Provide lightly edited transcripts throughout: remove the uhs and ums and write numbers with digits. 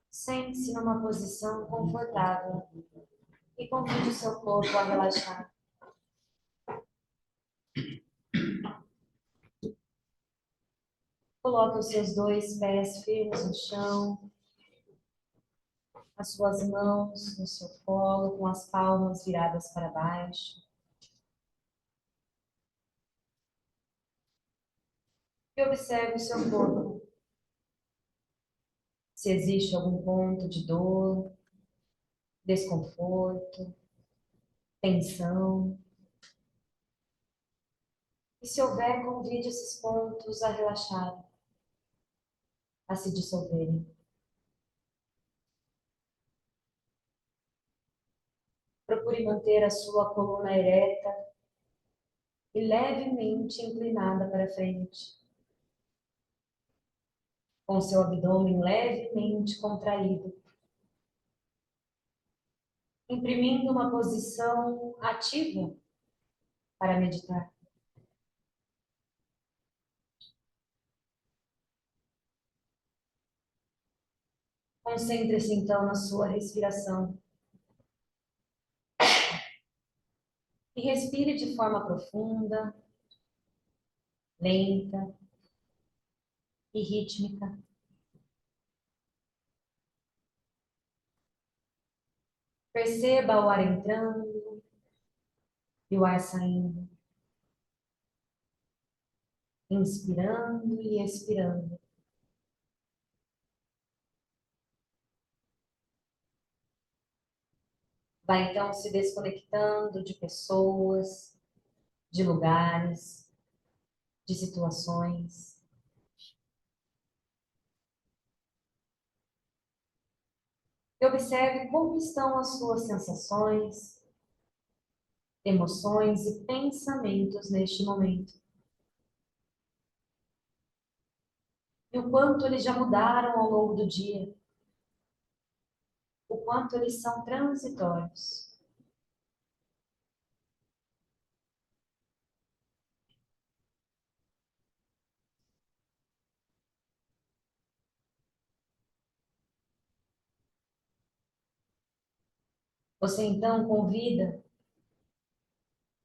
Sente-se numa posição confortável e convide o seu corpo a relaxar. Coloque os seus dois pés firmes no chão, as suas mãos no seu colo, com as palmas viradas para baixo. E observe o seu corpo. Se existe algum ponto de dor, desconforto, tensão. E se houver, convide esses pontos a relaxarem, a se dissolverem. Procure manter a sua coluna ereta e levemente inclinada para frente, com seu abdômen levemente contraído, imprimindo uma posição ativa para meditar. Concentre-se então na sua respiração e respire de forma profunda, lenta e rítmica. Perceba o ar entrando e o ar saindo, inspirando e expirando. Vai então se desconectando de pessoas, de lugares, de situações. E observe como estão as suas sensações, emoções e pensamentos neste momento. E o quanto eles já mudaram ao longo do dia. O quanto eles são transitórios. Você então convida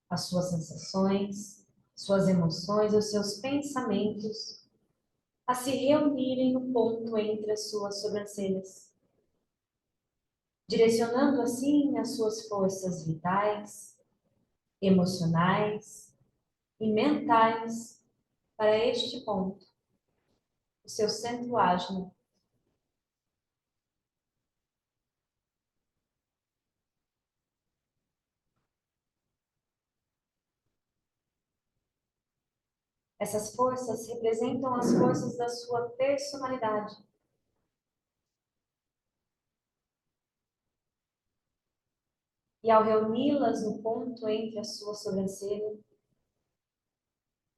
as suas sensações, suas emoções, os seus pensamentos a se reunirem no ponto entre as suas sobrancelhas, direcionando assim as suas forças vitais, emocionais e mentais para este ponto, o seu centro ágil. Essas forças representam as forças da sua personalidade. E ao reuni-las no ponto entre a sua sobrancelha,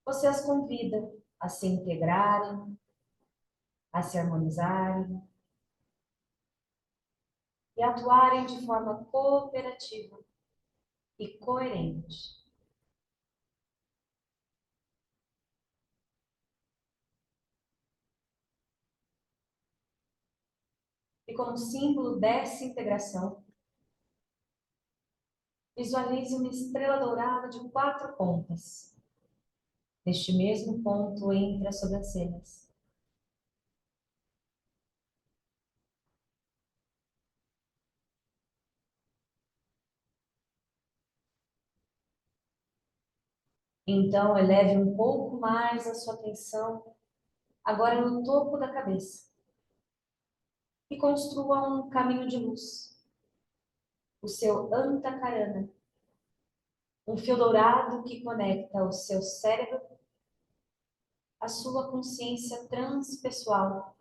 você as convida a se integrarem, a se harmonizarem e atuarem de forma cooperativa e coerente. E como símbolo dessa integração, visualize uma estrela dourada de 4 pontas, neste mesmo ponto entre as sobrancelhas. Então, eleve um pouco mais a sua atenção, agora no topo da cabeça, e construa um caminho de luz, o seu Antakarana, Um fio dourado que conecta o seu cérebro à sua consciência transpessoal,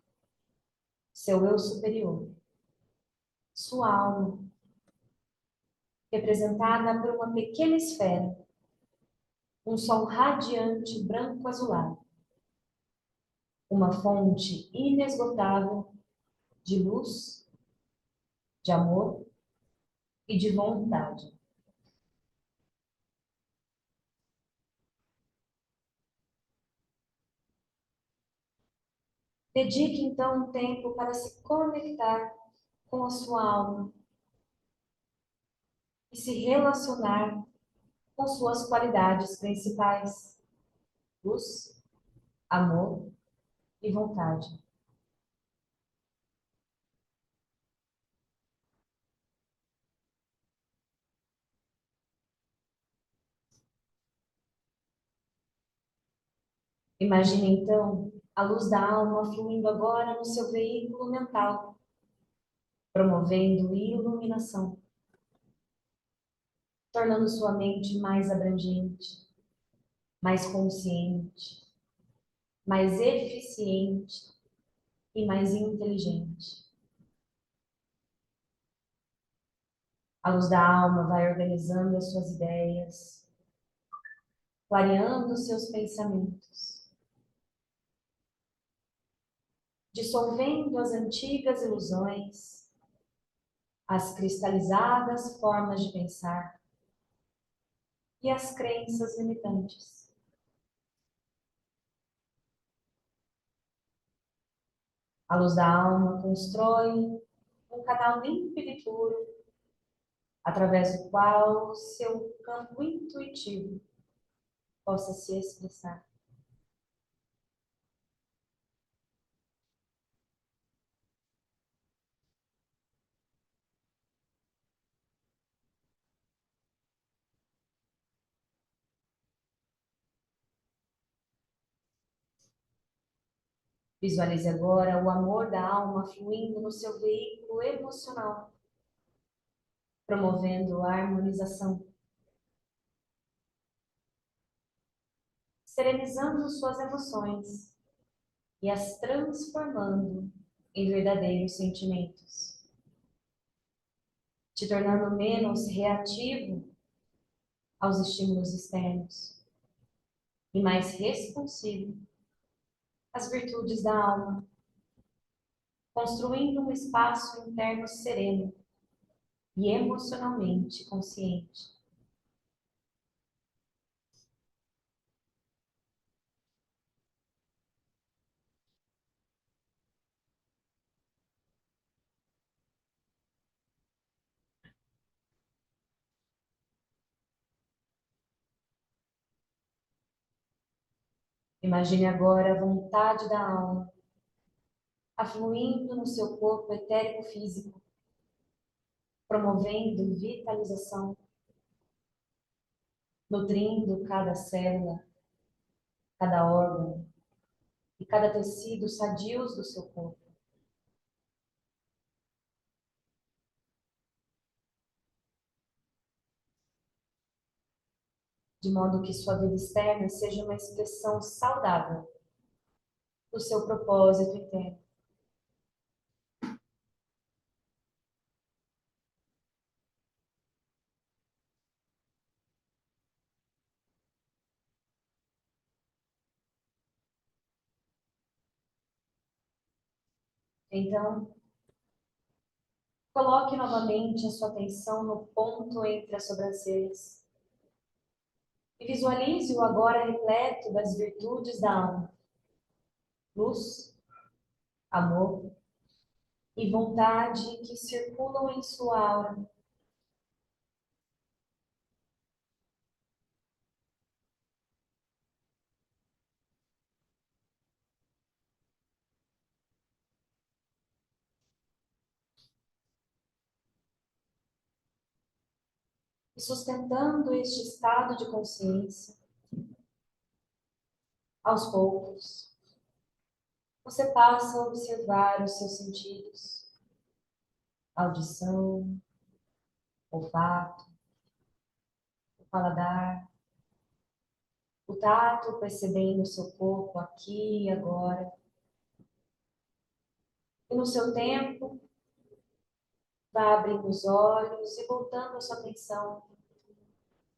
seu eu superior, sua alma, representada por uma pequena esfera, um sol radiante branco-azulado, uma fonte inesgotável de luz, de amor e de vontade. Dedique então um tempo para se conectar com a sua alma e se relacionar com suas qualidades principais: luz, amor e vontade. Imagine então a luz da alma fluindo agora no seu veículo mental, promovendo iluminação, tornando sua mente mais abrangente, mais consciente, mais eficiente e mais inteligente. A luz da alma vai organizando as suas ideias, clareando os seus pensamentos, dissolvendo as antigas ilusões, as cristalizadas formas de pensar e as crenças limitantes. A luz da alma constrói um canal límpido e puro, através do qual seu campo intuitivo possa se expressar. Visualize agora o amor da alma fluindo no seu veículo emocional, promovendo a harmonização, serenizando suas emoções e as transformando em verdadeiros sentimentos, te tornando menos reativo aos estímulos externos e mais responsivo às virtudes da alma, construindo um espaço interno sereno e emocionalmente consciente. Imagine agora a vontade da alma afluindo no seu corpo etérico físico, promovendo vitalização, nutrindo cada célula, cada órgão e cada tecido sadios do seu corpo. De modo que sua vida externa seja uma expressão saudável do seu propósito interno. Então, coloque novamente a sua atenção no ponto entre as sobrancelhas e visualize-o agora repleto das virtudes da alma: luz, amor e vontade que circulam em sua aura. E sustentando este estado de consciência, aos poucos, você passa a observar os seus sentidos: audição, olfato, paladar, o tato percebendo o seu corpo aqui e agora. E no seu tempo, vá abrindo os olhos e voltando a sua atenção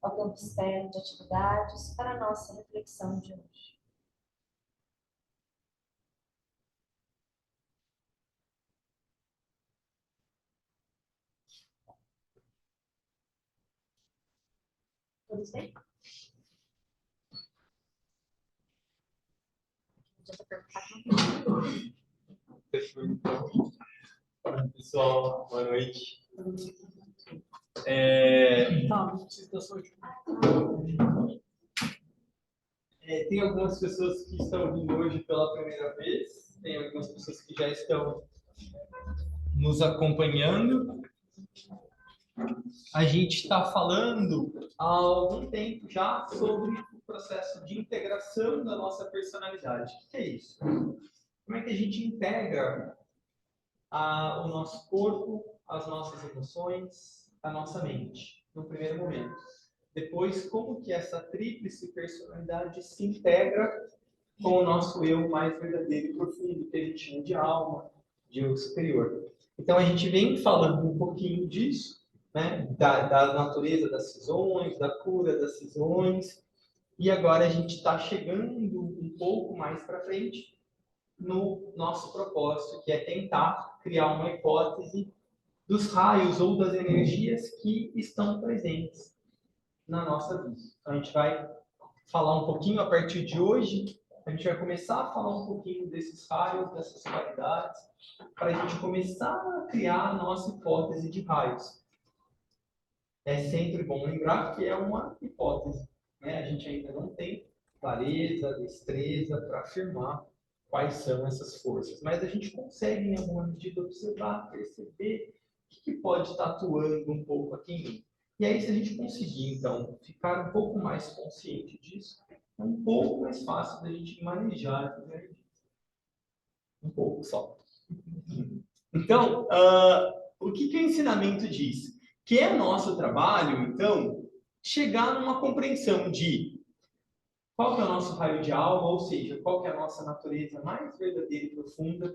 ao campo externo de atividades para a nossa reflexão de hoje. Todos bem? Pessoal, boa noite. Tem algumas pessoas que estão vindo hoje pela primeira vez, tem algumas pessoas que já estão nos acompanhando. A gente está falando há algum tempo já sobre o processo de integração da nossa personalidade. O que é isso? Como é que a gente integra o nosso corpo, as nossas emoções, a nossa mente, no primeiro momento. Depois, como que essa tríplice personalidade se integra com o nosso eu mais verdadeiro e profundo, que a gente chama de alma, de eu superior. Então, a gente vem falando um pouquinho disso, né? Da natureza das cisões, da cura das cisões, e agora a gente está chegando um pouco mais para frente no nosso propósito, que é tentar criar uma hipótese dos raios ou das energias que estão presentes na nossa vida. Então, a gente vai falar um pouquinho a partir de hoje, a gente vai começar a falar um pouquinho desses raios, dessas qualidades, para a gente começar a criar a nossa hipótese de raios. É sempre bom lembrar que é uma hipótese, né? A gente ainda não tem clareza, destreza para afirmar quais são essas forças, mas a gente consegue, em alguma medida, observar, perceber o que pode estar atuando um pouco aqui em mim. E aí, se a gente conseguir, então, ficar um pouco mais consciente disso, é um pouco mais fácil da gente manejar essas energias. Um pouco só. Então, o que o ensinamento diz? Que é nosso trabalho, então, chegar numa compreensão de qual que é o nosso raio de alma, ou seja, qual que é a nossa natureza mais verdadeira e profunda,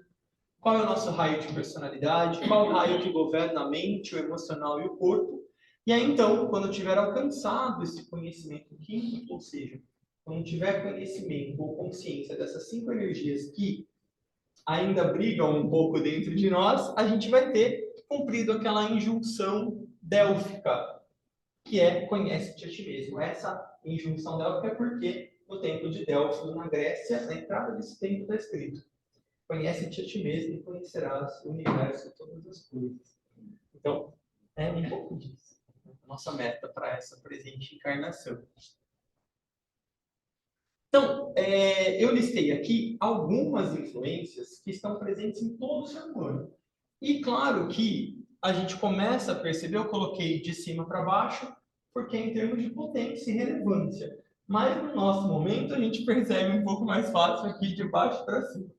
qual é o nosso raio de personalidade, qual é o raio que governa a mente, o emocional e o corpo. E aí, então, quando tiver alcançado esse conhecimento químico, ou seja, quando tiver conhecimento ou consciência dessas 5 energias que ainda brigam um pouco dentro de nós, a gente vai ter cumprido aquela injunção délfica, que é conhece-te a ti mesmo. Essa injunção délfica é porque no templo de Delfos, na Grécia, na entrada desse templo está escrito: conhece-te a ti mesmo e conhecerás o universo e todas as coisas. Então, é um pouco disso. Nossa meta para essa presente encarnação. Então, eu listei aqui algumas influências que estão presentes em todo o ser humano. E claro que a gente começa a perceber, eu coloquei de cima para baixo, porque é em termos de potência e relevância. Mas no nosso momento a gente percebe um pouco mais fácil aqui de baixo para cima.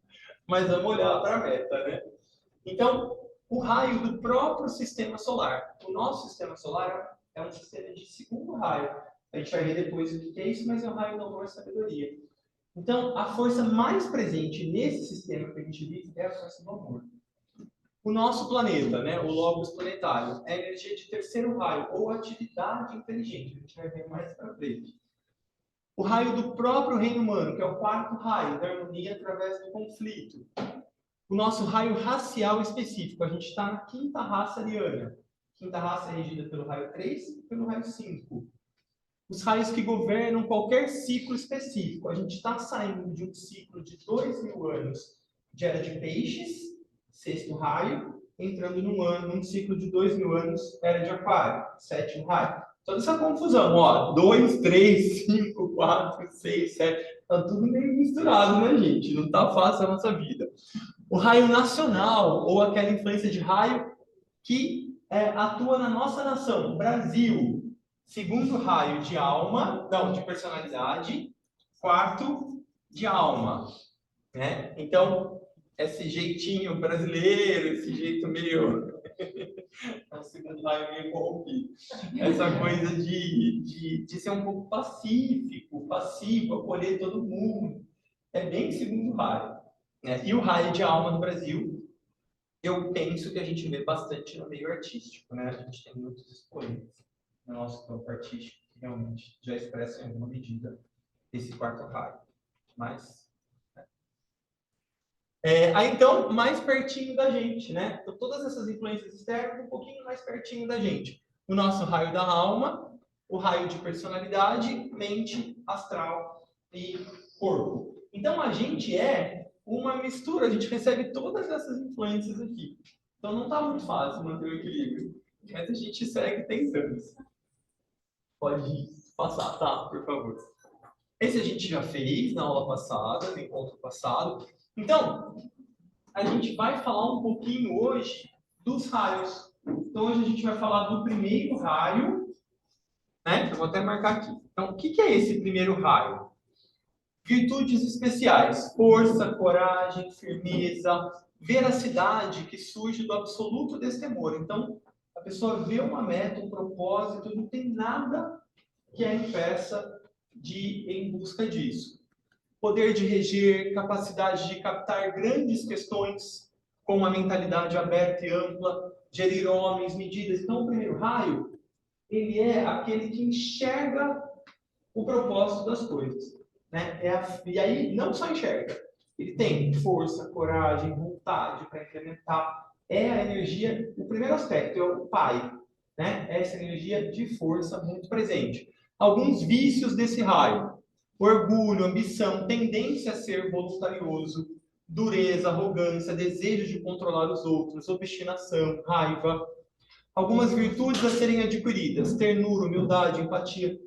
Mas vamos olhar para a meta, né? Então, o raio do próprio sistema solar. O nosso sistema solar é um sistema de segundo raio. A gente vai ver depois o que é isso, mas é o raio do amor e sabedoria. Então, a força mais presente nesse sistema que a gente vive é a força do amor. O nosso planeta, né, o lóbulo planetário, é a energia de terceiro raio, ou atividade inteligente. A gente vai ver mais para frente. O raio do próprio reino humano, que é o quarto raio, da harmonia através do conflito. O nosso raio racial específico, a gente está na quinta raça ariana. Quinta raça é regida pelo raio 3 e pelo raio 5. Os raios que governam qualquer ciclo específico. A gente está saindo de um ciclo de 2.000 anos de era de peixes, sexto raio, entrando num ciclo de 2.000 anos, era de aquário, sétimo raio. Toda essa confusão, ó, 2, 3, 5, 4, 6, 7, tá tudo meio misturado, né, gente? Não tá fácil a nossa vida. O raio nacional, ou aquela influência de raio que atua na nossa nação, Brasil. Segundo raio de alma, não, de personalidade. Quarto, de alma. Né? Então, esse jeitinho brasileiro, esse jeito meio É o segundo raio meio corrompido. Essa coisa de ser um pouco pacífico, passivo, acolher todo mundo. É bem segundo raio. Né? E o raio de alma no Brasil, eu penso que a gente vê bastante no meio artístico. Né? A gente tem muitos expoentes no nosso campo artístico que realmente já expressam em alguma medida esse quarto raio. Mas aí, então, mais pertinho da gente, né? Então, todas essas influências externas, um pouquinho mais pertinho da gente. O nosso raio da alma, o raio de personalidade, mente, astral e corpo. Então, a gente é uma mistura, a gente recebe todas essas influências aqui. Então, não está muito fácil manter o equilíbrio, mas a gente segue tentando. Pode passar, tá? Por favor. Esse a gente já fez na aula passada, no encontro passado. Então, a gente vai falar um pouquinho hoje dos raios. Então, hoje a gente vai falar do primeiro raio, né? Eu vou até marcar aqui. Então, o que é esse primeiro raio? Virtudes especiais: força, coragem, firmeza, veracidade que surge do absoluto destemor. Então, a pessoa vê uma meta, um propósito, não tem nada que a impeça de ir em busca disso. Poder de reger, capacidade de captar grandes questões com uma mentalidade aberta e ampla, gerir homens, medidas. Então, o primeiro raio, ele é aquele que enxerga o propósito das coisas. Né? E aí, não só enxerga, ele tem força, coragem, vontade para implementar. É a energia, o primeiro aspecto é o pai. Né? É essa energia de força muito presente. Alguns vícios desse raio: orgulho, ambição, tendência a ser voluntarioso, dureza, arrogância, desejo de controlar os outros, obstinação, raiva. Algumas virtudes a serem adquiridas: ternura, humildade, empatia.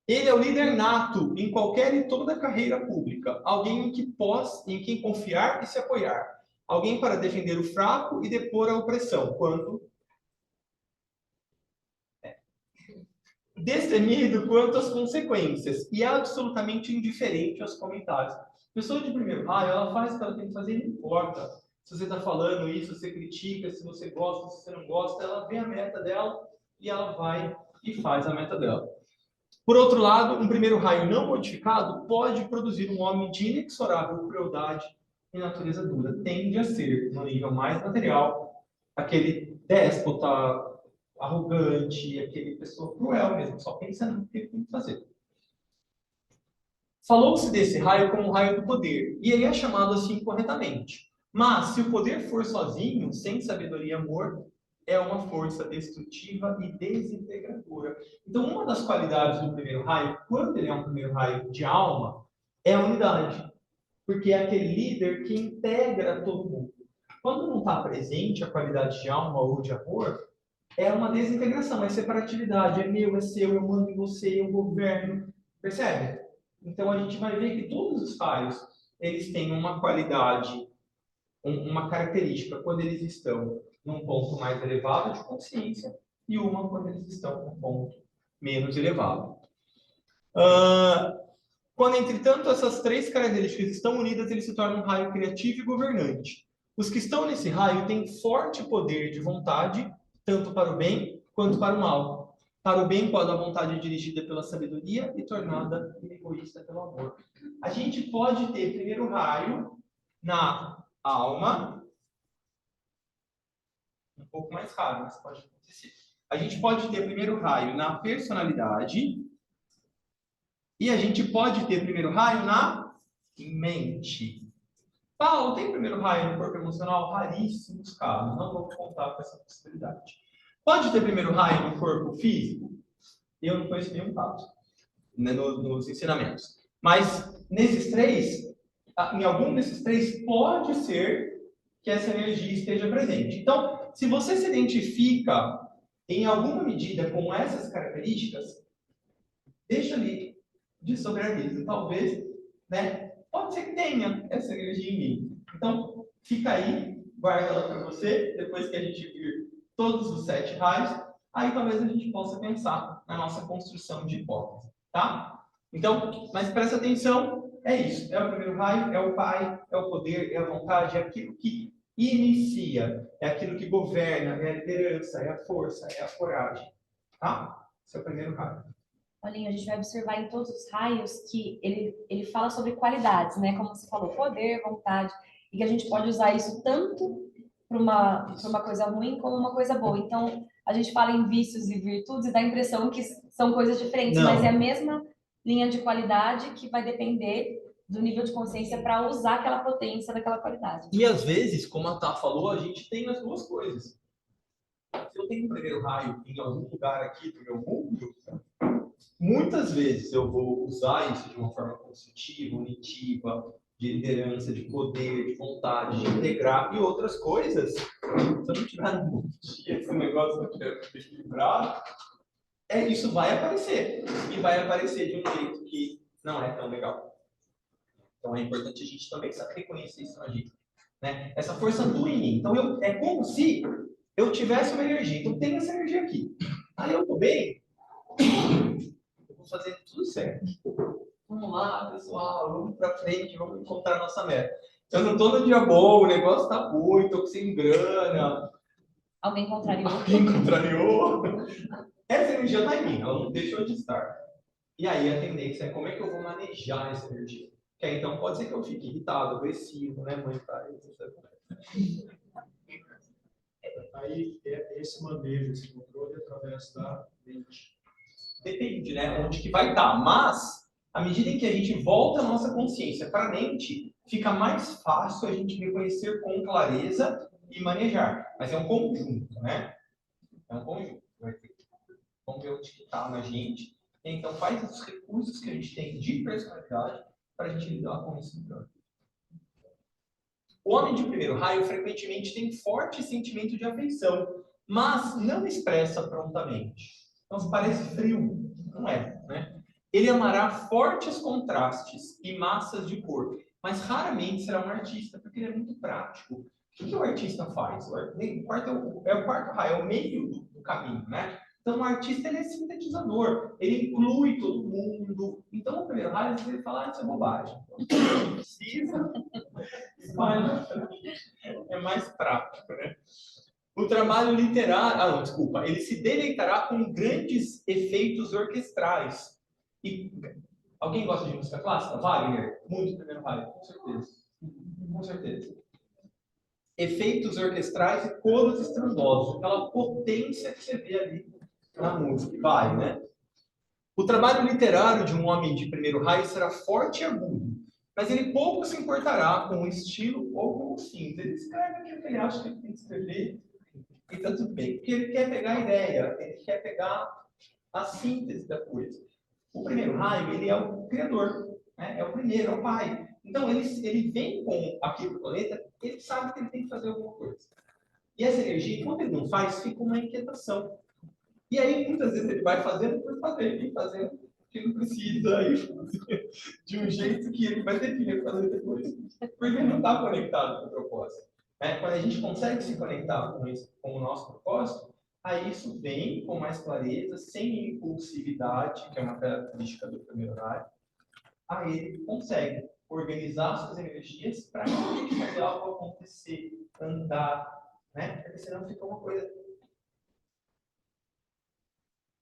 Ele é o líder nato em qualquer e toda carreira pública, alguém em quem confiar e se apoiar, alguém para defender o fraco e depor a opressão, quando destemido quanto às consequências e absolutamente indiferente aos comentários. A pessoa de primeiro raio, ela faz o que ela tem que fazer, não importa se você está falando isso, se você critica, se você gosta, se você não gosta, ela vê a meta dela e ela vai e faz a meta dela. Por outro lado, um primeiro raio não modificado pode produzir um homem de inexorável crueldade e natureza dura. Tende a ser, no nível mais material, aquele déspota, arrogante, aquele pessoa cruel mesmo, só pensa no que ele tem que fazer. Falou-se desse raio como o raio do poder, e ele é chamado assim corretamente. Mas, se o poder for sozinho, sem sabedoria e amor, é uma força destrutiva e desintegradora. Então, uma das qualidades do primeiro raio, quando ele é um primeiro raio de alma, é a unidade. Porque é aquele líder que integra todo mundo. Quando não está presente a qualidade de alma ou de amor, é uma desintegração, é separatividade, é meu, é seu, eu mando em você, eu governo. Percebe? Então, a gente vai ver que todos os raios, eles têm uma qualidade, uma característica quando eles estão num ponto mais elevado de consciência e uma quando eles estão num ponto menos elevado. Quando, entretanto, essas três características estão unidas, ele se torna um raio criativo e governante. Os que estão nesse raio têm forte poder de vontade, tanto para o bem quanto para o mal. Para o bem, quando a vontade é dirigida pela sabedoria e tornada egoísta pelo amor. A gente pode ter primeiro raio na alma, um pouco mais raro, mas pode acontecer. A gente pode ter primeiro raio na personalidade e a gente pode ter primeiro raio na mente. Paulo, tem primeiro raio no corpo emocional? Raríssimos casos, não vou contar com essa possibilidade. Pode ter primeiro raio no corpo físico? Eu não conheço nenhum caso, né, nos ensinamentos. Mas nesses três, em algum desses três, pode ser que essa energia esteja presente. Então, se você se identifica em alguma medida com essas características, deixa ali de sobreaviso. Talvez, né, pode ser que tenha essa energia em mim. Então, fica aí, guarda ela para você, depois que a gente vir todos os 7 raios, aí talvez a gente possa pensar na nossa construção de hipótese, tá? Então, mas presta atenção, é isso. É o primeiro raio, é o pai, é o poder, é a vontade, é aquilo que inicia, é aquilo que governa, é a liderança, é a força, é a coragem. Tá? Esse é o primeiro raio. Paulinho, a gente vai observar em todos os raios que ele fala sobre qualidades, né? Como você falou, poder, vontade, e que a gente pode usar isso tanto para uma coisa ruim como uma coisa boa. Então, a gente fala em vícios e virtudes e dá a impressão que são coisas diferentes, mas é a mesma linha de qualidade que vai depender do nível de consciência para usar aquela potência daquela qualidade. E às vezes, como a Tá falou, a gente tem as duas coisas. Se eu tenho um primeiro raio em algum lugar aqui do meu mundo, muitas vezes eu vou usar isso de uma forma construtiva, unitiva, de liderança, de poder, de vontade, de integrar e outras coisas. Se eu não tiver no dia esse negócio que é equilibrado, isso vai aparecer. E vai aparecer de um jeito que não é tão legal. Então é importante a gente também saber reconhecer isso na gente. Né? Essa força atua em mim. Então é como se eu tivesse uma energia. Então tem essa energia aqui. Aí eu tô bem, eu vou fazer tudo certo. Vamos lá, pessoal, vamos pra frente, vamos encontrar a nossa meta. Eu não tô no dia bom, o negócio tá ruim, tô sem grana. Alguém contrariou. Alguém contrariou. Essa energia tá em mim, ela não deixou de estar. E aí a tendência é como é que eu vou manejar essa energia. Que aí, então pode ser que eu fique irritado, agressivo, né, mãe? Aí esse manejo, esse controle através da mente. Depende, né? Onde que vai estar. Mas, à medida em que a gente volta a nossa consciência para a mente, fica mais fácil a gente reconhecer com clareza e manejar. Mas é um conjunto, né? É um conjunto. Vamos ver onde que está na gente. Então, quais os recursos que a gente tem de personalidade para a gente lidar com isso melhor. O homem de primeiro raio frequentemente tem forte sentimento de afeição, mas não expressa prontamente. Então, se parece frio, não é, né? Ele amará fortes contrastes e massas de cor, mas raramente será um artista, porque ele é muito prático. O que o artista faz? O quarto raio, é o meio do caminho, né? Então, o artista ele é sintetizador, ele inclui todo mundo. Então, o primeiro raio, ele fala, isso é bobagem. Não precisa, é mais prático, né? O trabalho literário, ele se deleitará com grandes efeitos orquestrais. E alguém gosta de música clássica? Wagner? Muito primeiro raio, com certeza. Com certeza. Efeitos orquestrais e coros estrondosos, aquela potência que você vê ali na música. Vai, né? O trabalho literário de um homem de primeiro raio será forte e agudo, mas ele pouco se importará com o estilo ou com os fins. Ele escreve aquilo que ele acha que ele tem que escrever e está tudo bem. Porque ele quer pegar a ideia, ele quer pegar a síntese da coisa. O primeiro raio, ele é o criador, né? É o primeiro, é o pai. Então, ele vem com aqui para o planeta, ele sabe que ele tem que fazer alguma coisa. E essa energia, quando ele não faz, fica uma inquietação. E aí, muitas vezes, ele vai fazendo por fazer, e fazendo o que não precisa, e fazer de um jeito que ele vai ter que fazer depois. Porque ele não está conectado com o propósito. Quando a gente consegue se conectar com o nosso propósito, aí isso vem com mais clareza, sem impulsividade, que é uma característica do primeiro horário. Aí ele consegue organizar suas energias para fazer algo acontecer, andar, né? Porque senão fica uma coisa.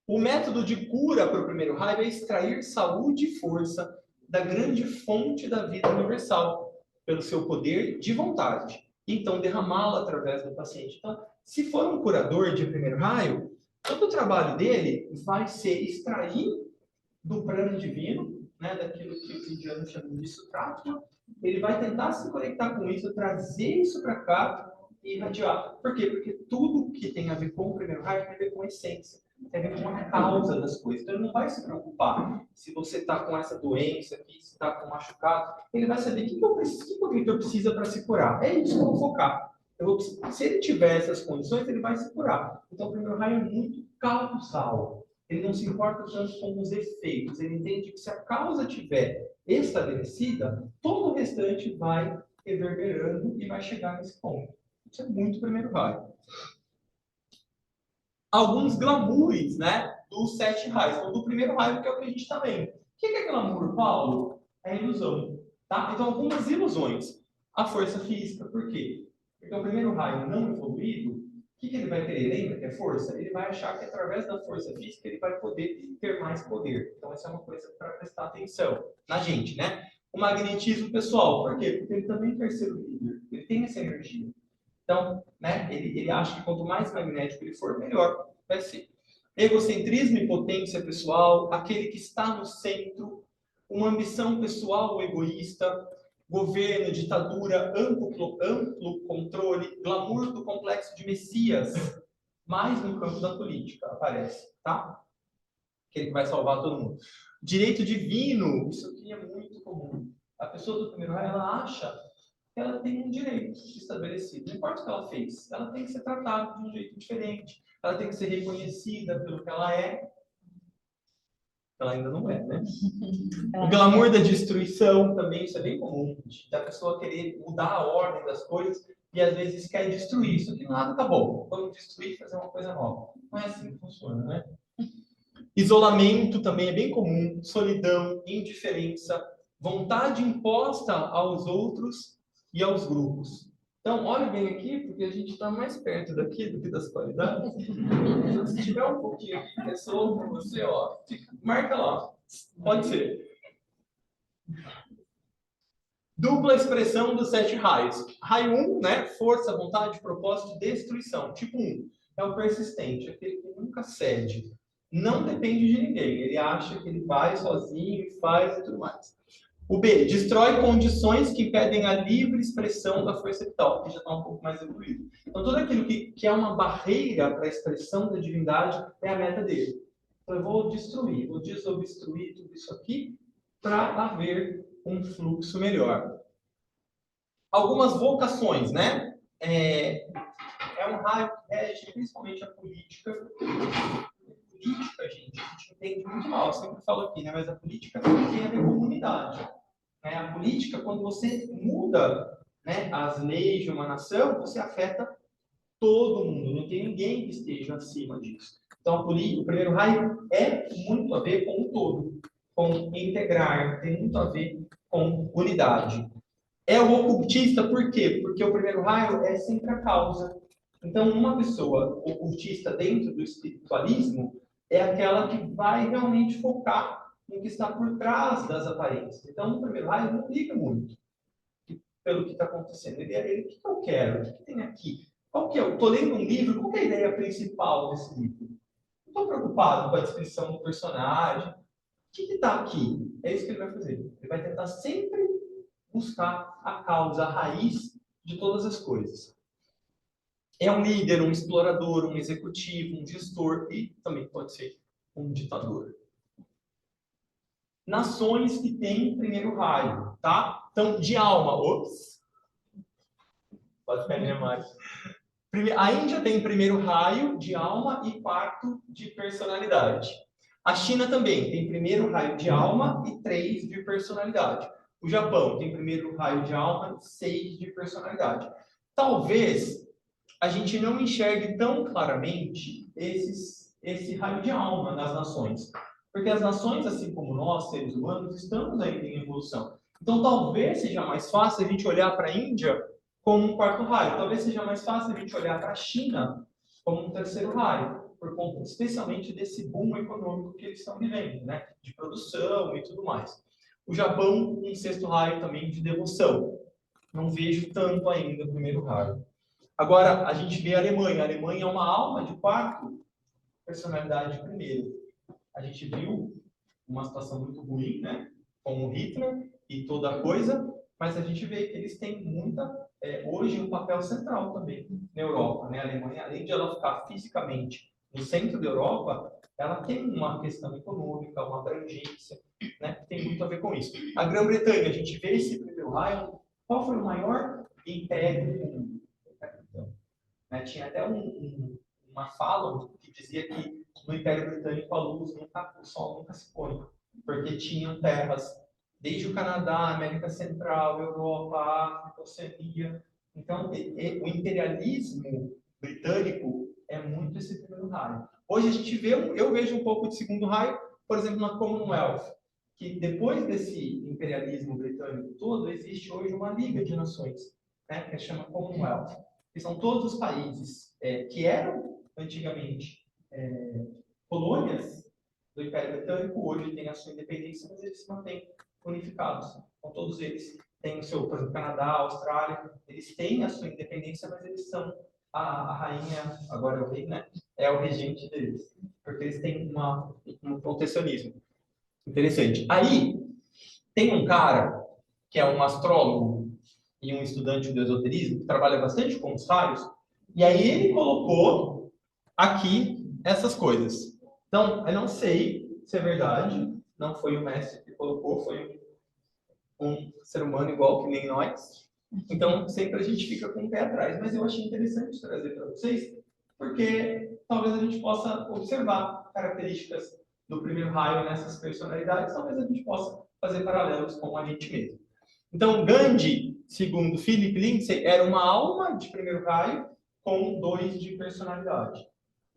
O método de cura para o primeiro raio é extrair saúde e força da grande fonte da vida universal, pelo seu poder de vontade. Então, derramá-la através do paciente. Então, se for um curador de primeiro raio, todo o trabalho dele vai ser extrair do plano divino, né, daquilo que os indianos chamam de sutratma. Ele vai tentar se conectar com isso, trazer isso para cá e irradiar. Por quê? Porque tudo que tem a ver com o primeiro raio tem a ver com a essência, tem a ver com a causa das coisas. Então, ele não vai se preocupar se você está com essa doença aqui, se está com machucado. Ele vai saber o que o agricultor precisa para se curar. É isso que eu vou focar. Se ele tiver essas condições, ele vai se curar. Então, o primeiro raio é muito causal. Ele não se importa tanto com os efeitos. Ele entende que se a causa tiver estabelecida, todo o restante vai reverberando e vai chegar nesse ponto. Isso é muito primeiro raio. Alguns glamours, né, dos 7 raios. Então, do primeiro raio, que é o que a gente está vendo. O que é glamour, Paulo? É ilusão. Tá? Então, algumas ilusões. A força física, por quê? Porque o primeiro raio não evoluído, o que ele vai querer? Lembra que é força? Ele vai achar que através da força física ele vai poder ter mais poder. Então essa é uma coisa para prestar atenção na gente, né? O magnetismo pessoal, por quê? Porque ele também quer ser o líder, ele tem essa energia. Então, né, ele acha que quanto mais magnético ele for, melhor vai ser. Egocentrismo e potência pessoal, aquele que está no centro, uma ambição pessoal ou egoísta, governo, ditadura, amplo controle, glamour do complexo de Messias, mais no campo da política aparece, tá? Aquele que vai salvar todo mundo. Direito divino, isso aqui é muito comum. A pessoa do primeiro raio, ela acha que ela tem um direito estabelecido. Não importa o que ela fez, ela tem que ser tratada de um jeito diferente. Ela tem que ser reconhecida pelo que ela é. Ela ainda não é, né? O glamour da destruição também, isso é bem comum. Da pessoa querer mudar a ordem das coisas e às vezes quer destruir. Isso aqui nada tá bom. Vamos destruir e fazer uma coisa nova. Não é assim que funciona, né? Isolamento também é bem comum. Solidão, indiferença, vontade imposta aos outros e aos grupos. Então, olha bem aqui, porque a gente está mais perto daqui do que das qualidades. Se tiver um pouquinho aqui, que é só para você, ó, marca lá. Pode ser. Dupla expressão dos 7 raios. Raio 1, né? Força, vontade, propósito, destruição. Tipo 1. É o persistente, aquele que nunca cede. Não depende de ninguém. Ele acha que ele vai sozinho e faz e tudo mais. O B, destrói condições que impedem a livre expressão da força vital, que já está um pouco mais evoluído. Então, tudo aquilo que é uma barreira para a expressão da divindade é a meta dele. Então, eu vou destruir, vou desobstruir tudo isso aqui para haver um fluxo melhor. Algumas vocações, né? É um raio que rege principalmente a política. Política, gente, a gente entende muito mal, eu sempre falo aqui, né? Mas a política tem a ver com comunidade. Né? A política, quando você muda, né, as leis de uma nação, você afeta todo mundo, não tem ninguém que esteja acima disso. Então, o primeiro raio é muito a ver com o todo, com integrar, tem muito a ver com unidade. É o ocultista, por quê? Porque o primeiro raio é sempre a causa. Então, uma pessoa ocultista dentro do espiritualismo é aquela que vai realmente focar no que está por trás das aparências. Então, o primeiro raio não liga muito pelo que está acontecendo. Ele, o que eu quero? O que tem aqui? Qual que é? Eu estou lendo um livro, qual que é a ideia principal desse livro? Não estou preocupado com a descrição do personagem. O que está aqui? É isso que ele vai fazer. Ele vai tentar sempre buscar a causa, a raiz de todas as coisas. É um líder, um explorador, um executivo, um gestor e também pode ser um ditador. Nações que têm primeiro raio, tá? Então, de alma, pode ficar minha mais. A Índia tem primeiro raio de alma e quarto de personalidade. A China também tem primeiro raio de alma e 3 de personalidade. O Japão tem primeiro raio de alma e 6 de personalidade. Talvez a gente não enxergue tão claramente esse raio de alma nas nações. Porque as nações, assim como nós, seres humanos, estamos ainda em evolução. Então, talvez seja mais fácil a gente olhar para a Índia como um quarto raio. Talvez seja mais fácil a gente olhar para a China como um terceiro raio, por conta especialmente desse boom econômico que eles estão vivendo, né? De produção e tudo mais. O Japão, um sexto raio também de devoção. Não vejo tanto ainda o primeiro raio. Agora, a gente vê a Alemanha. A Alemanha é uma alma de quarto, personalidade de primeiro. A gente viu uma situação muito ruim, né? Com o Hitler e toda a coisa, mas a gente vê que eles têm hoje um papel central também na Europa, né? A Alemanha, além de ela ficar fisicamente no centro da Europa, ela tem uma questão econômica, uma abrangência, né? Que tem muito a ver com isso. A Grã-Bretanha, a gente vê esse primeiro raio. Qual foi o maior império do mundo? Né? Tinha até uma fala que dizia que no Império Britânico o sol nunca se põe, porque tinham terras desde o Canadá, América Central, Europa, África, Oceania. Então, o imperialismo britânico é muito esse primeiro raio. Hoje a gente vê, eu vejo um pouco de segundo raio, por exemplo, na Commonwealth, que depois desse imperialismo britânico todo, existe hoje uma liga de nações, né, que chama Commonwealth. que são todos os países que eram antigamente colônias do Império Britânico, hoje têm a sua independência, mas eles se mantêm unificados. Então, todos eles têm o seu, por exemplo, Canadá, Austrália, eles têm a sua independência, mas eles são a rainha, agora é o rei, né? É o regente deles, porque eles têm um protecionismo. Interessante. Aí, tem um cara que é um astrólogo e um estudante do esoterismo, que trabalha bastante com os raios, e aí ele colocou aqui essas coisas. Então, eu não sei se é verdade, não foi o mestre que colocou, foi um ser humano igual que nem nós. Então, sempre a gente fica com o pé atrás. Mas eu achei interessante trazer para vocês, porque talvez a gente possa observar características do primeiro raio nessas personalidades, talvez a gente possa fazer paralelos com a gente mesmo. Então, Gandhi, segundo Philip Lindsay, era uma alma de primeiro raio com 2 de personalidade.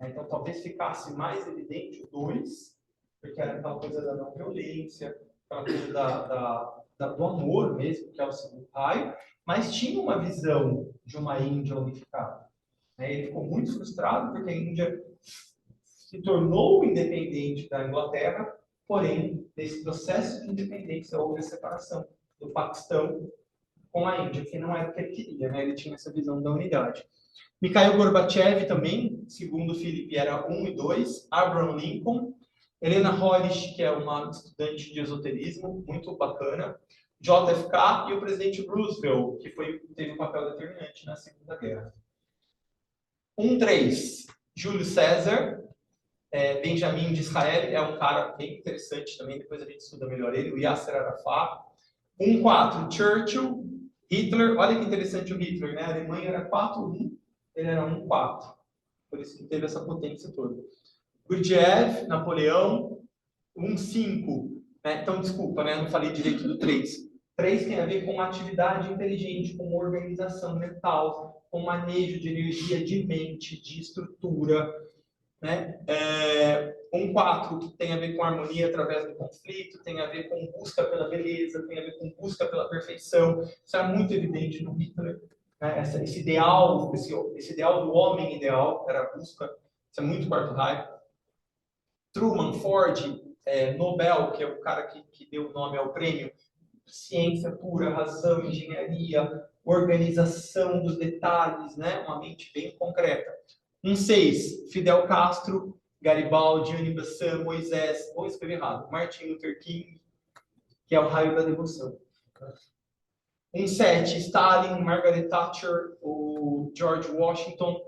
Então, talvez ficasse mais evidente o 2, porque era aquela coisa da não violência, aquela coisa do amor mesmo, que é o segundo raio, mas tinha uma visão de uma Índia unificada. Ele ficou muito frustrado porque a Índia se tornou independente da Inglaterra, porém, nesse processo de independência houve a separação do Paquistão com a Índia, que não era o que ele queria, ele tinha essa visão da unidade. Mikhail Gorbachev também, segundo Philip, era 1 e 2. Abraham Lincoln. Helena Horich, que é uma estudante de esoterismo, muito bacana. JFK e o presidente Roosevelt, que teve um papel determinante na Segunda Guerra. 1-3. Júlio César. Benjamin de Israel, é um cara bem interessante também, depois a gente estuda melhor ele. O Yasser Arafat. 1-4. Churchill. Hitler. Olha que interessante o Hitler, né? A Alemanha era 4-1. Ele era 1-4, por isso que teve essa potência toda. Gurdjieff, Napoleão, 1-5. Então, desculpa, não falei direito do 3. 3 tem a ver com atividade inteligente, com organização mental, com manejo de energia, de mente, de estrutura. 1-4 tem a ver com harmonia através do conflito, tem a ver com busca pela beleza, tem a ver com busca pela perfeição. Isso é muito evidente no Hitler. Esse ideal do homem ideal era a busca, isso é muito quarto raio. Truman, Ford, Nobel, que é o cara que deu o nome ao prêmio, ciência pura, razão, engenharia, organização dos detalhes, uma mente bem concreta. 1-6, Fidel Castro, Garibaldi, Annie Besant, Moisés, vou escrever errado, Martin Luther King, que é o raio da devoção. 1-7, Stalin, Margaret Thatcher, o George Washington,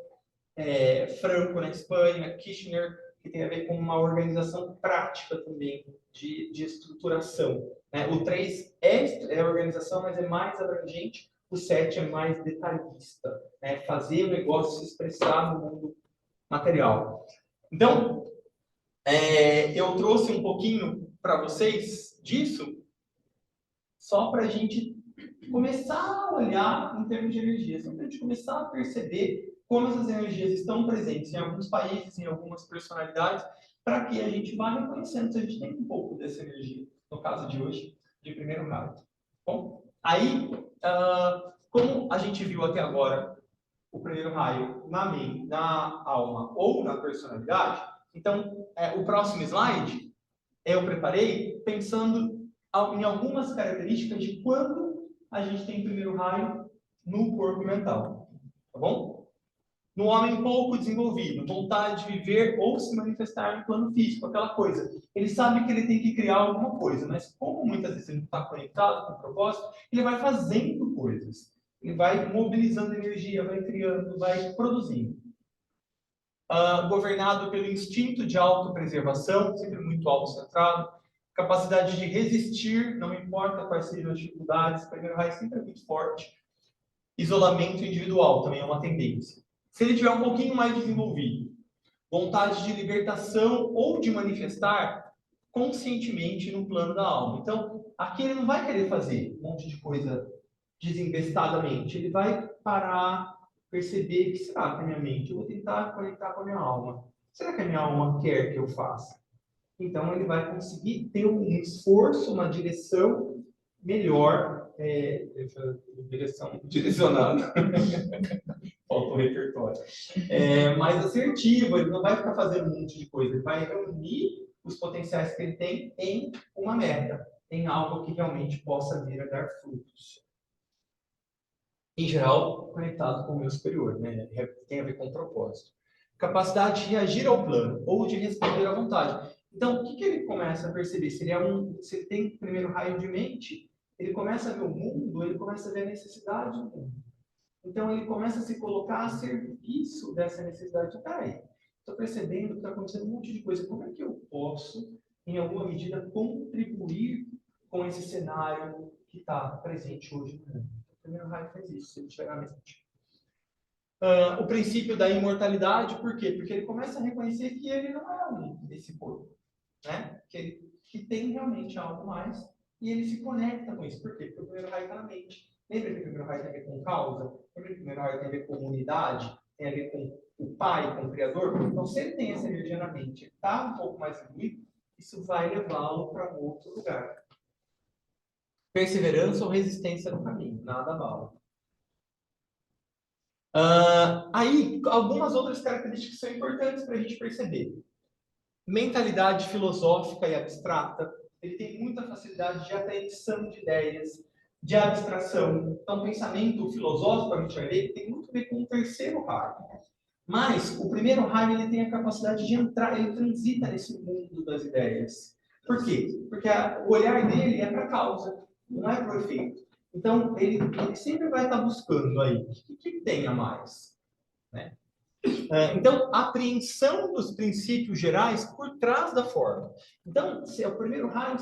Franco na Espanha, Kirchner, que tem a ver com uma organização prática também, de estruturação. O 3 é organização, mas é mais abrangente, o 7 é mais detalhista, fazer o negócio se expressar no mundo material. Então, eu trouxe um pouquinho para vocês disso, só para a gente começar a olhar em termos de energias, para a gente começar a perceber como essas energias estão presentes em alguns países, em algumas personalidades, para que a gente vá reconhecendo se a gente tem um pouco dessa energia, no caso de hoje, de primeiro raio. Bom, aí, como a gente viu até agora o primeiro raio na alma ou na personalidade, então, o próximo slide eu preparei pensando em algumas características de quando a gente tem primeiro raio no corpo mental, tá bom? No homem pouco desenvolvido, vontade de viver ou se manifestar no plano físico, aquela coisa. Ele sabe que ele tem que criar alguma coisa, mas como muitas vezes ele não está conectado com o propósito, ele vai fazendo coisas. Ele vai mobilizando energia, vai criando, vai produzindo. Governado pelo instinto de autopreservação, sempre muito autocentrado. Capacidade de resistir, não importa quais sejam as dificuldades, o primeiro raio sempre é muito forte. Isolamento individual também é uma tendência. Se ele tiver um pouquinho mais desenvolvido, vontade de libertação ou de manifestar conscientemente no plano da alma. Então, aqui ele não vai querer fazer um monte de coisa desembestadamente. Ele vai parar, perceber o que será que a minha mente, eu vou tentar conectar com a minha alma. Será que a minha alma quer que eu faça? Então, ele vai conseguir ter um esforço, uma direção melhor, direção direcionada. Faltou repertório. Mais assertivo, ele não vai ficar fazendo um monte de coisa, ele vai reunir os potenciais que ele tem em uma meta, em algo que realmente possa vir a dar frutos. Em geral, conectado com o meu superior, né? Tem a ver com o propósito. Capacidade de reagir ao plano ou de responder à vontade. Então, o que ele começa a perceber? Se ele tem o primeiro raio de mente, ele começa a ver o mundo, ele começa a ver a necessidade do mundo. Então, ele começa a se colocar a serviço dessa necessidade. Peraí, estou percebendo que está acontecendo um monte de coisa. Como é que eu posso, em alguma medida, contribuir com esse cenário que está presente hoje no mundo? O primeiro raio faz isso, se ele tiver na mente. O princípio da imortalidade, por quê? Porque ele começa a reconhecer que ele não é esse corpo, né? Que tem realmente algo mais, e ele se conecta com isso. Por quê? Porque o primeiro raio está na mente. Lembra que o primeiro raio tem a ver com causa? Lembra que o primeiro raio tem a ver com unidade? Tem a ver com o pai, com o criador? Então, se ele tem essa energia na mente, está um pouco mais evoluído, isso vai levá-lo para um outro lugar. Perseverança ou resistência no caminho, nada abala. Aí, algumas outras características são importantes para a gente perceber. Mentalidade filosófica e abstrata. Ele tem muita facilidade de apreensão de ideias, de abstração. Então, pensamento filosófico, a gente vai ver, tem muito a ver com o terceiro raio. Mas, o primeiro raio, ele tem a capacidade de entrar, ele transita nesse mundo das ideias. Por quê? Porque o olhar dele é para a causa, não é para o efeito. Então, ele sempre vai estar buscando aí, o que tem a mais? Né? Então, a apreensão dos princípios gerais por trás da forma. Então, se é o primeiro raio,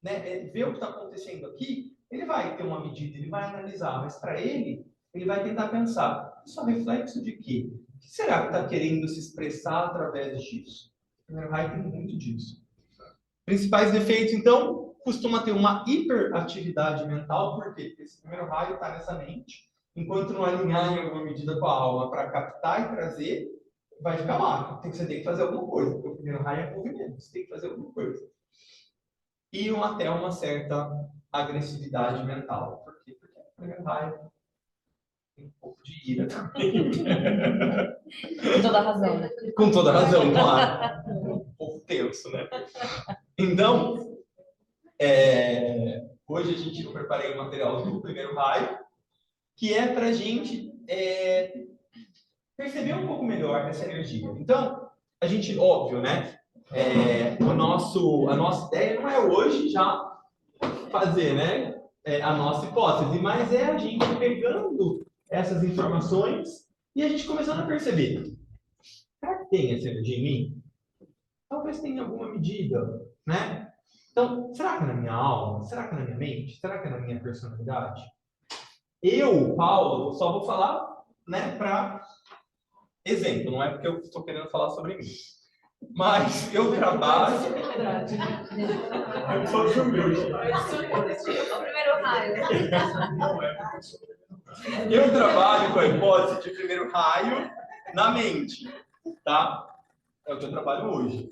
ver o que está acontecendo aqui, ele vai ter uma medida, ele vai analisar, mas para ele vai tentar pensar, isso é um reflexo de quê? O que será que está querendo se expressar através disso? O primeiro raio tem muito disso. Principais defeitos, então, costuma ter uma hiperatividade mental, por quê? Porque esse primeiro raio está nessa mente, enquanto não alinhar em alguma medida com a alma para captar e trazer, vai ficar lá. Você tem que fazer alguma coisa, porque o primeiro raio é movimento, você tem que fazer alguma coisa. E até uma certa agressividade mental. Por quê? Porque o primeiro raio tem um pouco de ira também. Com toda razão, né? Com toda razão, claro. Um pouco tenso, né? Então, hoje eu preparei um material do primeiro raio, que é para a gente perceber um pouco melhor essa energia. Então, a gente, óbvio, né? A nossa ideia não é hoje já fazer, né? A nossa hipótese, mas é a gente pegando essas informações e a gente começando a perceber. Será que tem essa energia em mim? Talvez tenha alguma medida, né? Então, será que é na minha alma? Será que é na minha mente? Será que é na minha personalidade? Eu, Paulo, só vou falar, né, para exemplo, não é porque eu estou querendo falar sobre mim. Mas eu trabalho. Eu sou humilde. O primeiro raio. Eu trabalho com a hipótese de primeiro raio na mente, tá? É o que eu trabalho hoje.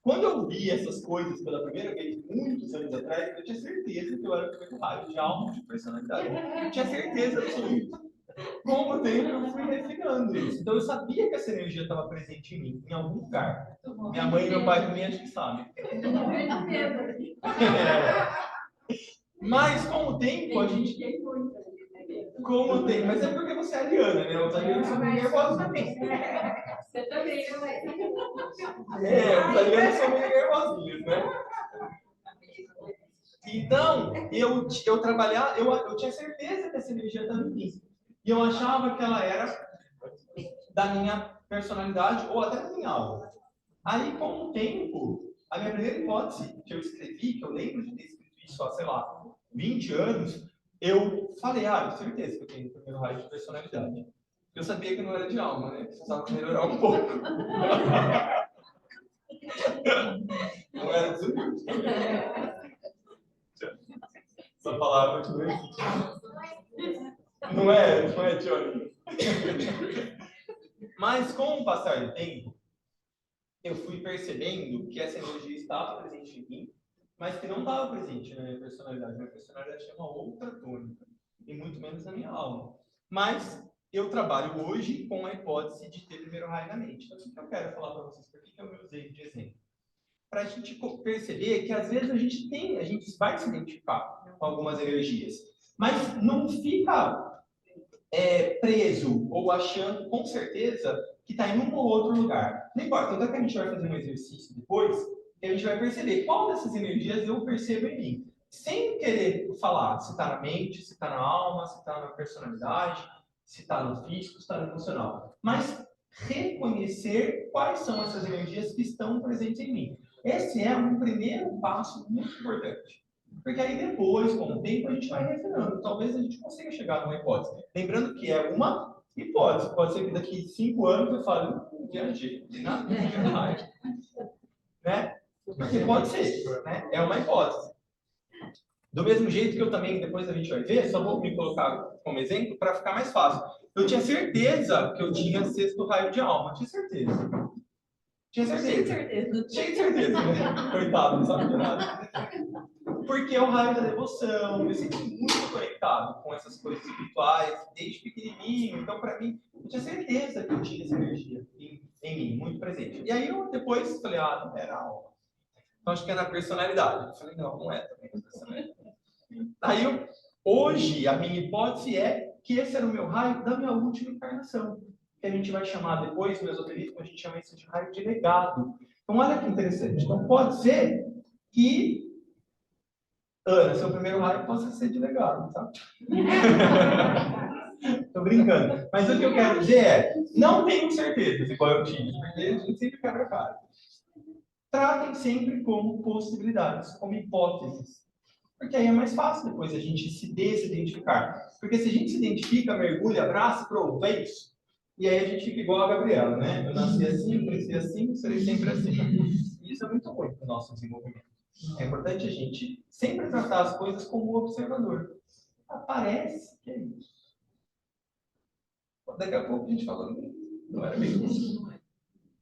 Quando eu vi essas coisas pela primeira vez, muitos anos atrás, eu tinha certeza que eu era o primeiro raio de alma, de personalidade. Eu tinha certeza absoluta. Com o tempo, eu fui refinando isso. Então, eu sabia que essa energia estava presente em mim, em algum lugar. Minha mãe e meu pai também acho que sabem. Mas, com o tempo, a gente... Mas é porque você é ariana, né? Os arianos são meio nervosinhos. Você também, não é? Os arianos são meio nervosinhos, né? Então, eu trabalhava, eu tinha certeza que essa energia estava em mim. E eu achava que ela era da minha personalidade ou até da minha alma. Aí, com o tempo, a minha primeira hipótese que eu escrevi, que eu lembro de ter escrito isso há, sei lá, 20 anos, eu falei, eu tenho certeza que eu tenho o primeiro raio de personalidade. Eu sabia que não era de alma, né? Precisava melhorar um pouco. Não era desumilde. Essa palavra não existe. Não é, Johnny? Mas com o passar do tempo, eu fui percebendo que essa energia estava presente em mim, mas que não estava presente na minha personalidade. Minha personalidade tinha uma outra tônica, e muito menos na minha alma. Mas eu trabalho hoje com a hipótese de ter primeiro raio da mente. Então, o que eu quero falar para vocês? Por que eu me usei de exemplo? Para a gente perceber que, às vezes, a gente vai se identificar com algumas energias, mas não fica preso ou achando, com certeza, que está em um ou outro lugar. Não importa, então que a gente vai fazer um exercício depois, e a gente vai perceber qual dessas energias eu percebo em mim. Sem querer falar se está na mente, se está na alma, se está na personalidade, se está no físico, se está no emocional. Mas reconhecer quais são essas energias que estão presentes em mim. Esse é um primeiro passo muito importante. Porque aí depois, com o tempo, a gente vai refinando. Talvez a gente consiga chegar numa hipótese. Lembrando que é uma hipótese. Pode ser que daqui 5 anos eu fale, viajei, não tem nada de verdade. Né? Porque pode ser, né? É uma hipótese. Do mesmo jeito que eu também, depois a gente vai ver, só vou me colocar como exemplo para ficar mais fácil. Eu tinha certeza que eu tinha sexto raio de alma. Tinha certeza. Tinha certeza. Tinha certeza, né? Coitado, não sabe de nada. Porque é o raio da devoção. Eu sempre fui muito conectado com essas coisas espirituais, desde pequenininho. Então, para mim, eu tinha certeza que eu tinha essa energia em mim, muito presente. E aí, eu depois falei, não era a alma. Então, acho que é na personalidade. Eu falei, não é também na personalidade. Aí, hoje, a minha hipótese é que esse era o meu raio da minha última encarnação. Que a gente vai chamar depois, no esoterismo, a gente chama isso de raio de legado. Então, olha que interessante. Então, pode ser que, Ana, seu primeiro raio possa ser de legado, tá? Tô brincando. Mas o que eu quero dizer é, não tenho certeza igual eu tive, porque a gente sempre quebra a cara. Tratem sempre como possibilidades, como hipóteses. Porque aí é mais fácil depois a gente se desidentificar. Porque se a gente se identifica, mergulha, abraça, pronto, é isso. E aí a gente fica igual a Gabriela, né? Eu nasci assim, cresci assim, serei sempre assim. E isso é muito ruim para o nosso desenvolvimento. É importante a gente sempre tratar as coisas como observador. Parece que é isso. Daqui a pouco a gente fala, não era bem isso.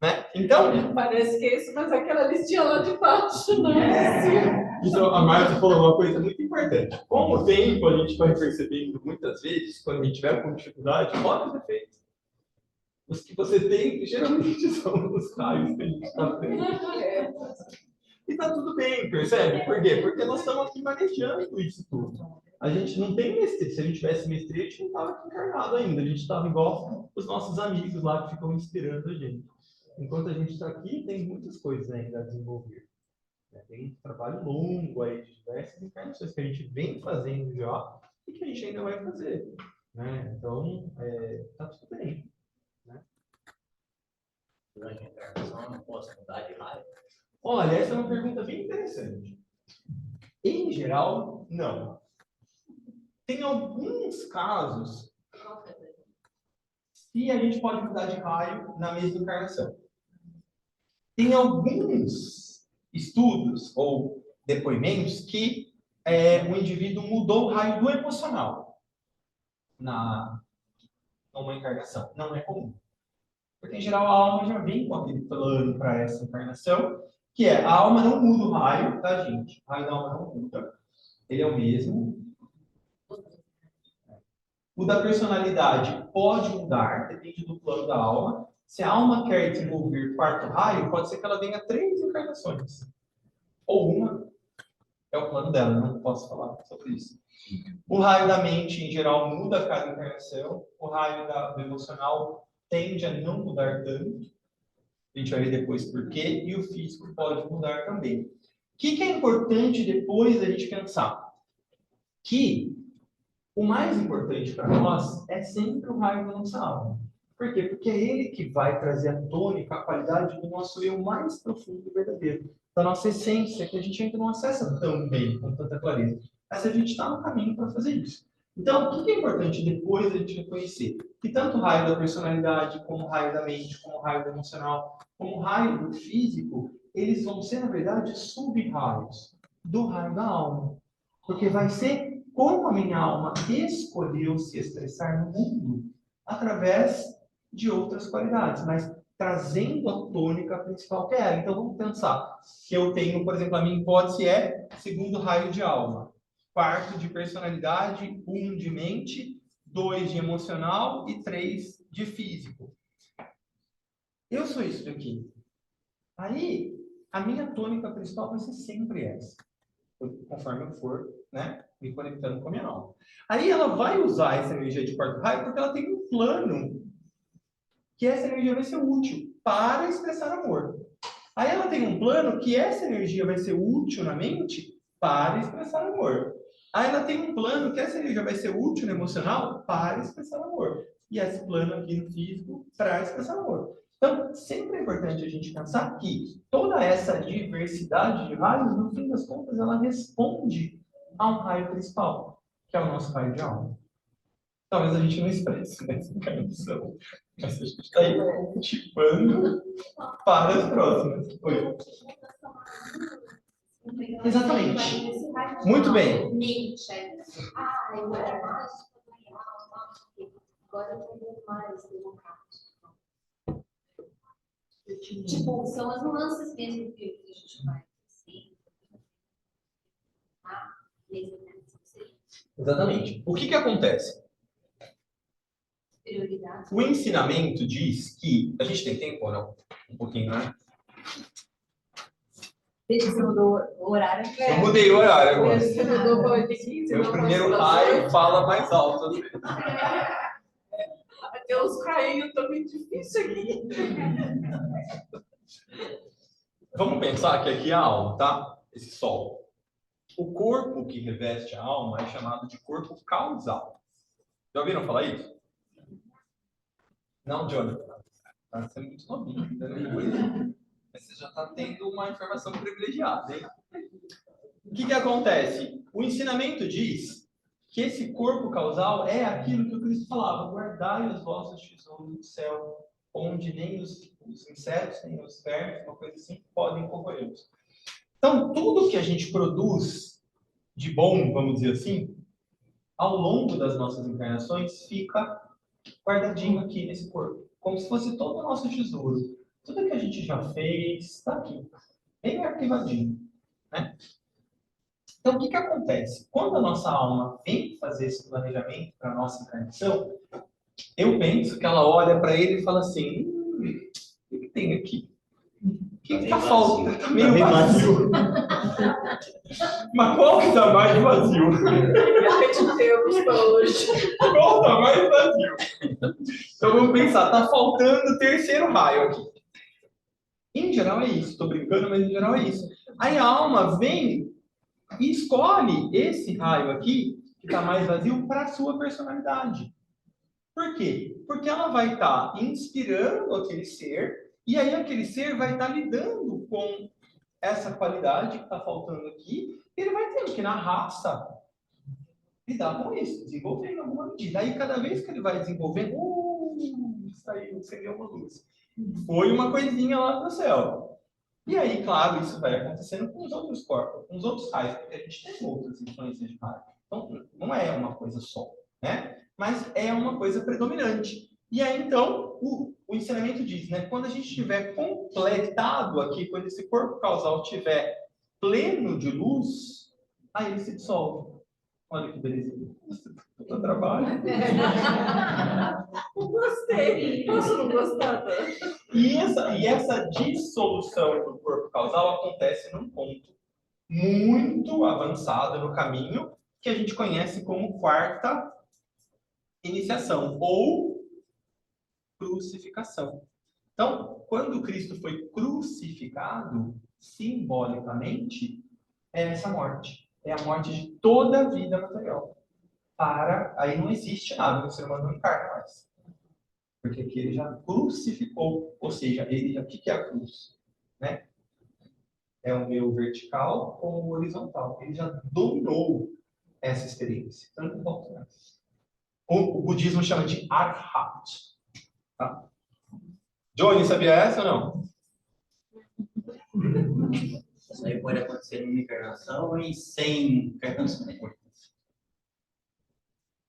Né? Então, parece que é isso, mas aquela listinha lá de baixo, não é? Isso, a Marta falou uma coisa muito importante. Com o tempo, a gente vai percebendo muitas vezes, quando a gente tiver com dificuldade, olha os defeitos. Os que você tem, geralmente são os raios que a gente está tendo. E tá tudo bem, percebe? Por quê? Porque nós estamos aqui manejando isso tudo. A gente não tem mestria. Se a gente tivesse mestria, a gente não estava aqui encarnado ainda. A gente estava igual os nossos amigos lá que ficam inspirando a gente. Enquanto a gente está aqui, tem muitas coisas ainda a desenvolver. Tem um trabalho longo aí de diversas encarnações que a gente vem fazendo já e que a gente ainda vai fazer. Né? Então, tá tudo bem. Né? Durante a encarnação, eu não posso mudar de raio? Olha, essa é uma pergunta bem interessante. Em geral, não. Tem alguns casos que a gente pode mudar de raio na mesma encarnação. Tem alguns estudos ou depoimentos que o indivíduo mudou o raio do emocional numa encarnação. Não é comum. Porque, em geral, a alma já vem com aquele plano para essa encarnação, que é a alma não muda o raio, tá, gente? O raio da alma não muda. Ele é o mesmo. O da personalidade pode mudar, depende do plano da alma. Se a alma quer desenvolver quarto raio, pode ser que ela venha 3 encarnações. Ou uma. É o plano dela, não posso falar sobre isso. O raio da mente, em geral, muda a cada encarnação. O raio do emocional tende a não mudar tanto. A gente vai ver depois por quê. E o físico pode mudar também. O que é importante depois a gente pensar? Que o mais importante para nós é sempre o raio da nossa alma. Por quê? Porque é ele que vai trazer a tônica, a qualidade do nosso eu mais profundo e verdadeiro. Da nossa essência, que a gente ainda não acessa tão bem, com tanta clareza. Mas a gente está no caminho para fazer isso. Então, o que é importante depois a gente reconhecer? Que tanto o raio da personalidade, como o raio da mente, como o raio do emocional, como o raio do físico, eles vão ser, na verdade, sub-raios do raio da alma. Porque vai ser como a minha alma escolheu se expressar no mundo através de outras qualidades, mas trazendo a tônica principal que é ela. Então, vamos pensar que eu tenho, por exemplo, a minha hipótese é segundo raio de alma, quarto de personalidade, 1 de mente, 2 de emocional e 3 de físico. Eu sou isso daqui. Aí, a minha tônica principal vai ser sempre essa. Conforme eu for, né, me conectando com a minha alma. Aí ela vai usar essa energia de quarto raio porque ela tem um plano que essa energia vai ser útil para expressar amor. Aí ela tem um plano que essa energia vai ser útil na mente para expressar amor. Aí ela tem um plano que essa energia vai ser útil no emocional para expressar amor. E esse plano aqui no físico para expressar amor. Então, sempre é importante a gente pensar que toda essa diversidade de raios, no fim das contas, ela responde a um raio principal, que é o nosso raio de alma. Talvez a gente não expresse nessa encarnação, mas a gente está aí cultivando para as próximas. Oi. Exatamente. Muito bem. Agora eu vou mais democrático. Tipo, são as nuances mesmo que a gente vai assim. Tá? Exatamente. O que acontece? Prioridade. O ensinamento diz que... A gente tem tempo ou não? Um pouquinho, né? Desde que você mudou o horário. Eu mudei o horário agora. Você mudou para 8h15. Meu primeiro raio fala mais alto. Tem uns caindo também difícil aqui. Vamos pensar que aqui é a alma, tá? Esse sol. O corpo que reveste a alma é chamado de corpo causal. Já ouviram falar isso? Não, Jonathan. Tá sendo muito novinho, né? Mas você já está tendo uma informação privilegiada, hein? O que acontece? O ensinamento diz que esse corpo causal é aquilo que o Cristo falava: guardai os vossos tesouros no céu, onde nem os insetos, nem os vermes, uma coisa assim, podem corroê-los. Então, tudo que a gente produz de bom, vamos dizer assim, ao longo das nossas encarnações, fica guardadinho aqui nesse corpo, como se fosse todo o nosso tesouro. Tudo que a gente já fez está aqui, bem arquivadinho, né? Então, o que acontece? Quando a nossa alma vem fazer esse planejamento para a nossa encarnação, eu penso que ela olha para ele e fala assim: o que tem aqui? O que está faltando? Está meio vazio. Mas qual que está mais vazio? Qual está mais vazio? Então, vamos pensar, está faltando o terceiro raio aqui. Em geral é isso, estou brincando, mas em geral é isso. Aí a alma vem e escolhe esse raio aqui, que está mais vazio, para a sua personalidade. Por quê? Porque ela vai estar inspirando aquele ser, e aí aquele ser vai estar lidando com essa qualidade que está faltando aqui, e ele vai ter que, na raça, lidar com isso, desenvolver em alguma medida. Aí, cada vez que ele vai desenvolvendo, saiu, acendeu uma luz. Foi uma coisinha lá no céu. E aí, claro, isso vai acontecendo com os outros corpos, com os outros raios, porque a gente tem outras influências de raio. Então, não é uma coisa só, né? Mas é uma coisa predominante. E aí, então, o ensinamento diz, né? Quando a gente estiver completado aqui, quando esse corpo causal estiver pleno de luz, aí ele se dissolve. Olha que belezinha. Eu trabalho. Gostei. Posso não gostar? E essa dissolução do corpo causal acontece num ponto muito avançado no caminho, que a gente conhece como quarta iniciação, ou crucificação. Então, quando Cristo foi crucificado, simbolicamente, é essa morte. É a morte de toda a vida material. Aí não existe nada, o ser humano não encarna mais. Porque aqui ele já crucificou, ou seja, o que é a cruz? Né? É o meu vertical ou o horizontal. Ele já dominou essa experiência. Então não volta mais. O budismo chama de Arhat. Tá? Johnny, sabia essa ou não? Isso aí pode acontecer em encarnação e sem encarnação.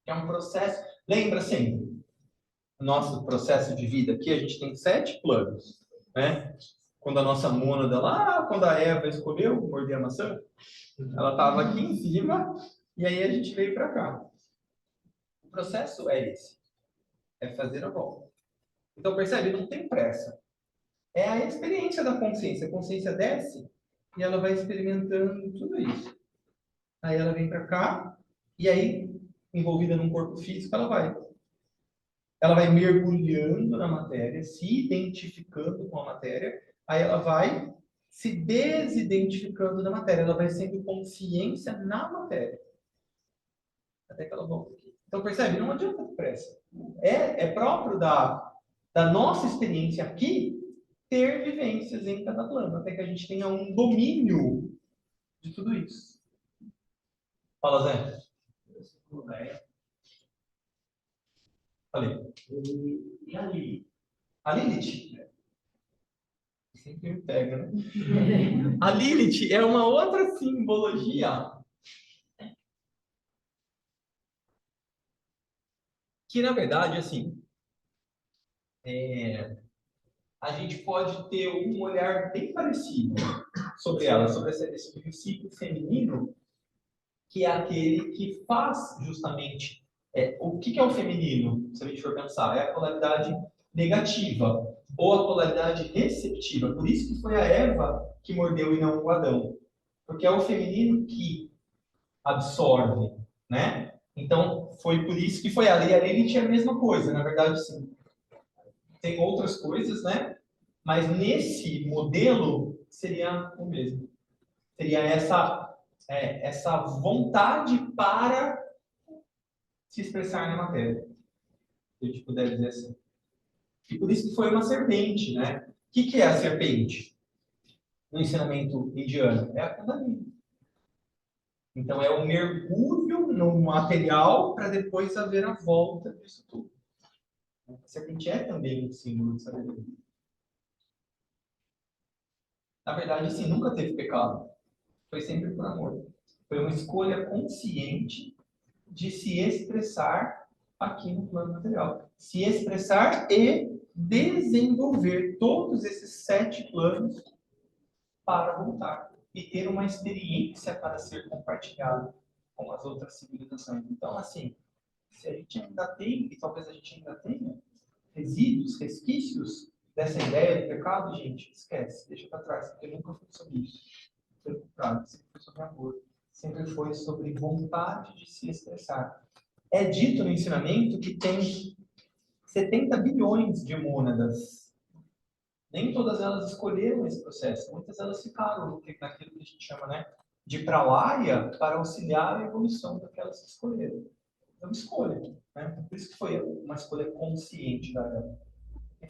É um processo. Lembra sempre, o nosso processo de vida aqui, a gente tem 7 planos. Né? Quando a nossa mônada lá, quando a Eva escolheu morder a maçã, ela estava aqui em cima e aí a gente veio para cá. O processo é esse. É fazer a volta. Então, percebe? Não tem pressa. É a experiência da consciência. A consciência desce e ela vai experimentando tudo isso. Aí ela vem para cá e aí, envolvida num corpo físico, ela vai mergulhando na matéria, se identificando com a matéria, aí ela vai se desidentificando da matéria, ela vai sendo consciência na matéria. Até que ela volta aqui. Então, percebe? Não adianta ter pressa. É próprio da nossa experiência aqui ter vivências em cada plano, até que a gente tenha um domínio de tudo isso. Fala, Zé. Falei. E ali? A Lilith? Sempre me pega, né? A Lilith é uma outra simbologia que, na verdade, assim, a gente pode ter um olhar bem parecido sobre ela, sobre esse princípio feminino, que é aquele que faz justamente o que é o feminino, se a gente for pensar, é a polaridade negativa ou a polaridade receptiva. Por isso que foi a Eva que mordeu e não o Adão, porque é o feminino que absorve, né? Então foi por isso que foi ali. A Lilith é a mesma coisa, na verdade, sim. Tem outras coisas, né? Mas nesse modelo seria o mesmo. Seria essa vontade para se expressar na matéria, se a gente puder dizer assim. E por isso que foi uma serpente, né? O que é a serpente? No ensinamento indiano? É a Kundalini. Então, é o mergulho no material para depois haver a volta disso tudo. A serpente é também um símbolo de sabedoria. Na verdade, assim, nunca teve pecado. Foi sempre por amor. Foi uma escolha consciente de se expressar aqui no plano material. Se expressar e desenvolver todos esses 7 planos para voltar. E ter uma experiência para ser compartilhada com as outras civilizações. Então, assim, se a gente ainda tem, e talvez a gente ainda tenha, resíduos, resquícios dessa ideia do pecado, gente, esquece, deixa para trás, porque nunca foi sobre isso. Pelo contrário, sempre foi sobre amor. Sempre foi sobre vontade de se expressar. É dito no ensinamento que tem 70 bilhões de mônadas. Nem todas elas escolheram esse processo. Muitas elas ficaram naquilo que a gente chama, né, de pralaya para auxiliar a evolução daquelas que escolheram. É uma escolha. Né? Por isso que foi uma escolha consciente da ela.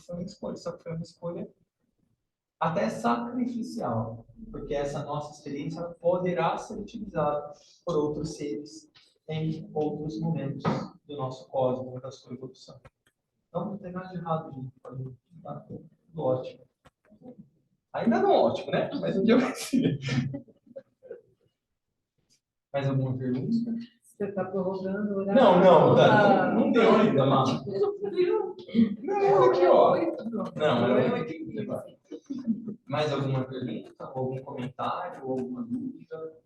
Foi uma escolha, só que foi uma escolha até sacrificial, porque essa nossa experiência poderá ser utilizada por outros seres em outros momentos do nosso cosmos, da sua evolução. Então, não tem nada de errado, gente. Tá tudo ótimo. Ainda não ótimo, né? Mas um dia vai ser. Mais alguma pergunta? Você está prorrogando? Né? Não deu ainda, Márcio. Não, aqui, ó. Não, eu tenho que levar. Mais alguma pergunta? Algum comentário? Alguma dúvida?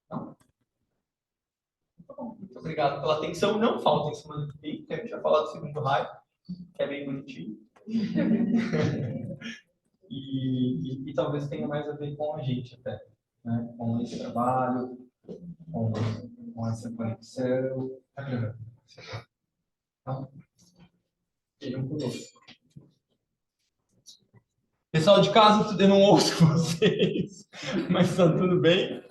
Não? Muito obrigado pela atenção. Não faltem semana que vem, que a gente vai falar do segundo raio, que é bem bonitinho. e talvez tenha mais a ver com a gente até, né? Com esse trabalho, com essa conexão. Então, sejam conosco. Pessoal de casa, eu não ouço vocês, mas está tudo bem?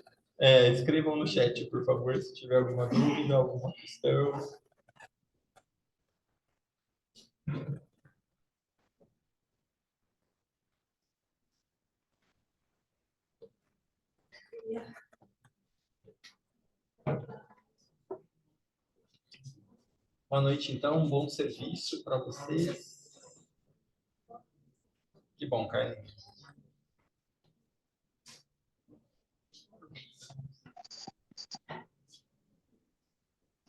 Escrevam no chat, por favor, se tiver alguma dúvida, alguma questão. Boa noite, então. Um bom serviço para vocês. Que bom, Carlinhos.